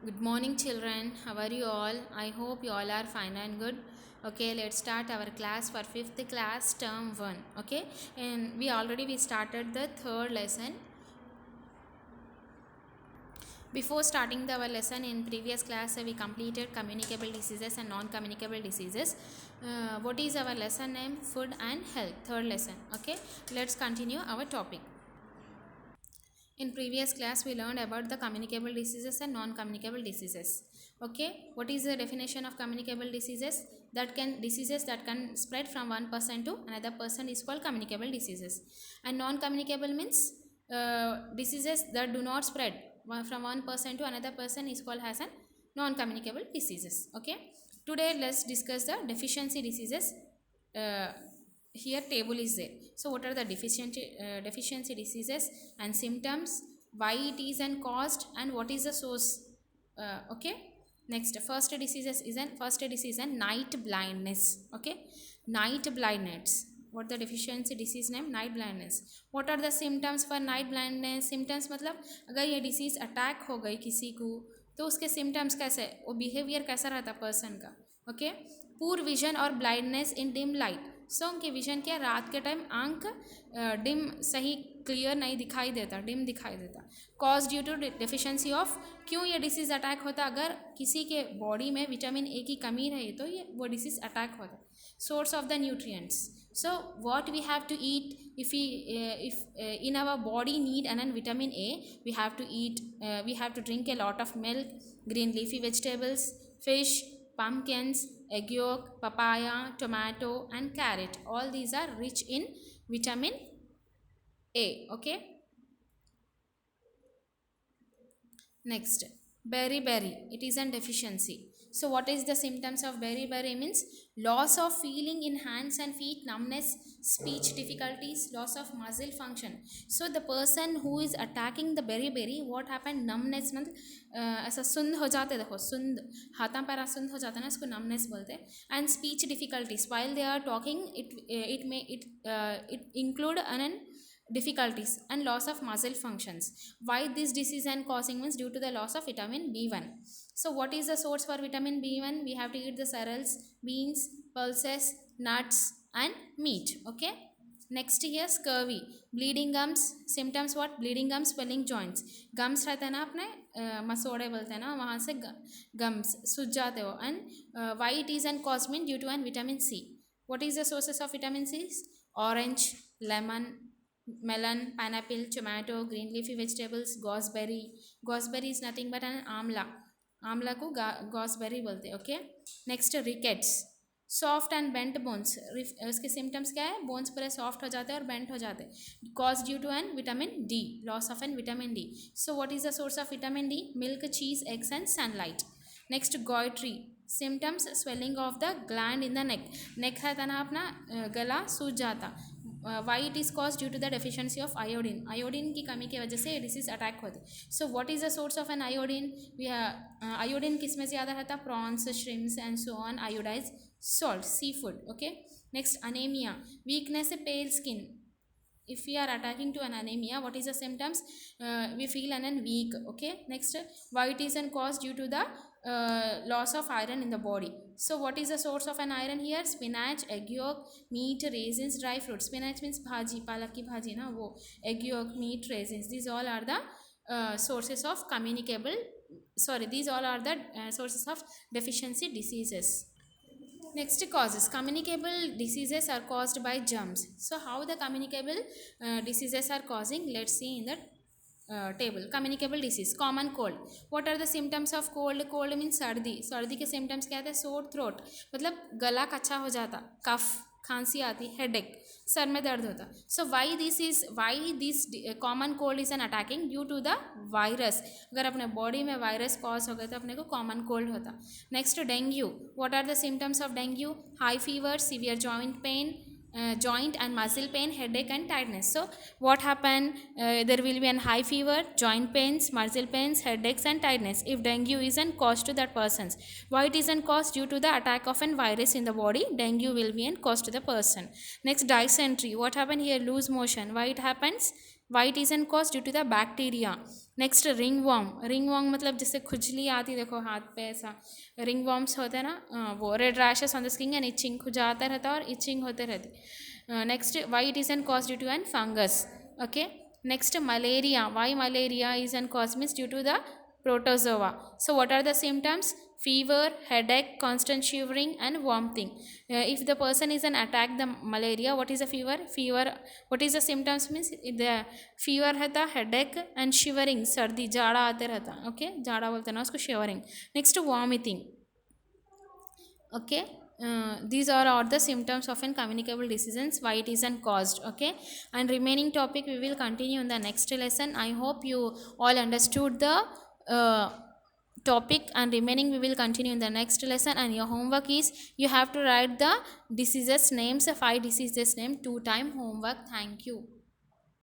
Good morning, children. How are you all? I hope you all are fine and good. Okay, let's start our class for fifth class, term 1. Okay, and we started the third lesson. Before starting our lesson in previous class, we completed communicable diseases and non-communicable diseases. What is our lesson name? Food and health. Third lesson. Okay, let's continue our topic. In previous class, we learned about the communicable diseases and non-communicable diseases. Okay, what is the definition of communicable diseases? Diseases that can spread from one person to another person is called communicable diseases. And non-communicable means diseases that do not spread from one person to another person is called as a non-communicable diseases. Okay, today let's discuss the deficiency diseases. Uh, Here table is there. So what are the deficiency diseases and symptoms, why it is and caused, and what is the source? Okay, next first disease and night blindness. Okay, night blindness. What the deficiency disease name? Night blindness. What are the symptoms for night blindness? Symptoms मतलब अगर ये disease attack हो गई किसी को तो उसके symptoms कैसे, वो बिहेवियर कैसा रहता पर्सन का. ओके, पूर विजन और ब्लाइंडनेस इन डिम लाइट. सो उनके विजन क्या, रात के टाइम आंख डिम सही क्लियर नहीं दिखाई देता, डिम दिखाई देता. Cause due to deficiency of. क्यों ये डिसीज़ अटैक होता? अगर किसी के बॉडी में विटामिन ए की कमी रही तो ये वो डिसीज़ अटैक होता. Source of the nutrients. So what we have to eat if in our body need and vitamin A, we have to drink a lot of milk, green leafy vegetables, fish, pumpkins, egg yolk, papaya, tomato and carrot. All these are rich in vitamin A. Okay, next beriberi, it is an deficiency. So what is the symptoms of beriberi? Means loss of feeling in hands and feet, numbness, speech difficulties, loss of muscle function. So the person who is attacking the beriberi, what happened? Numbness मतलब ऐसा सुंद हो जाते, देखो सुंद हाथा para सुंद हो जाता है ना, इसको numbness बोलते हैं. And speech difficulties while they are talking, it include an difficulties and loss of muscle functions. Why this disease and causing means due to the loss of vitamin B1. So what is the source for vitamin B1? We have to eat the cereals, beans, pulses, nuts and meat. Okay, next here scurvy, bleeding gums. Symptoms what? Bleeding gums, swelling joints. Gums रहता है ना अपने मसोड़े बोलते हैं ना, वहाँ से gums सूज जाते हो. And why it is and caused mean due to an vitamin C. What is the sources of vitamin C? Orange, lemon, melon, pineapple, tomato, green leafy vegetables, gooseberry. Gooseberry is nothing but an Amla. Amla को gooseberry बोलते हैं. Okay, next rickets, soft and bent bones. उसके symptoms क्या है? Bones पूरे soft हो जाते हैं और बेंट हो जाते हैं. Cause due to an vitamin D, loss of an vitamin D. So what is the source of vitamin D? Milk, cheese, eggs and sunlight. Next goitry, symptoms swelling of the gland in the neck. Neck है ना अपना गला सूज जाता. Why it is cause due to the deficiency of iodine. Iodine की कमी की वजह से ये डिसीज अटैक होती. So what is the source of an iodine? Iodine किस में ज़्यादा रहता? Prawns, shrimps and so on. Iodised salt, sea food. Okay, next anaemia, weakness, pale skin. If we are attacking to an anemia, what is the symptoms? We feel an weak. Okay, next why it is and cause due to the loss of iron in the body. So what is the source of an iron here? Spinach, egg yolk, meat, raisins, dry fruits. Spinach means bhaji, palak ki bhaji na wo. Egg yolk, meat, raisins, these all are the sources of these all are the sources of deficiency diseases. Next causes. Communicable diseases are caused by germs. So how the communicable diseases are causing? Let's see in the table. Communicable disease, common cold. What are the symptoms of cold? Cold means सर्दी. सर्दी के symptoms क्या थे? Sore throat, मतलब गला कच्चा हो जाता. Cough, खांसी आती. Headache, सर में दर्द होता. So why this common cold is an attacking? Due to the virus. अगर अपने बॉडी में वायरस कॉज हो गए तो अपने को कॉमन कोल्ड होता. Next dengue. What are the symptoms of dengue? High fever, severe joint pain, joint and muscle pain, headache and tiredness. So what happen? There will be an high fever, joint pains, muscle pains, headaches and tiredness if dengue isn't caused to that person's. Why it isn't caused? Due to the attack of an virus in the body, dengue will be an caused to the person. Next dysentery. What happen here? Loose motion. Why it happens? why it isn't caused due to the bacteria. Next ringworm मतलब जैसे खुजली आती, देखो हाथ पे ऐसा ring worms होते हैं ना, वो red rashes on the skin and itching, खुजाता रहता है और इचिंग होते रहती. Next why it is an cause due to an fungus. Okay. Next malaria, why malaria is an cause means due to the protozoa. So what are the symptoms? Fever, headache, constant shivering and vomiting. If the person is an attack the malaria, what is the fever? What is the symptoms means the fever रहता, headache and shivering, सर्दी जाड़ा आते रहता. Okay, जाड़ा बोलते हैं ना उसको, shivering. Next vomiting. Okay. These are all the symptoms of an communicable disease, why it isn't caused. Okay, and remaining topic we will continue in the next lesson. I hope you all understood the uh, topic, and remaining we will continue in the next lesson. And your homework is you have to write the diseases names, 5 diseases name, 2 time homework. Thank you.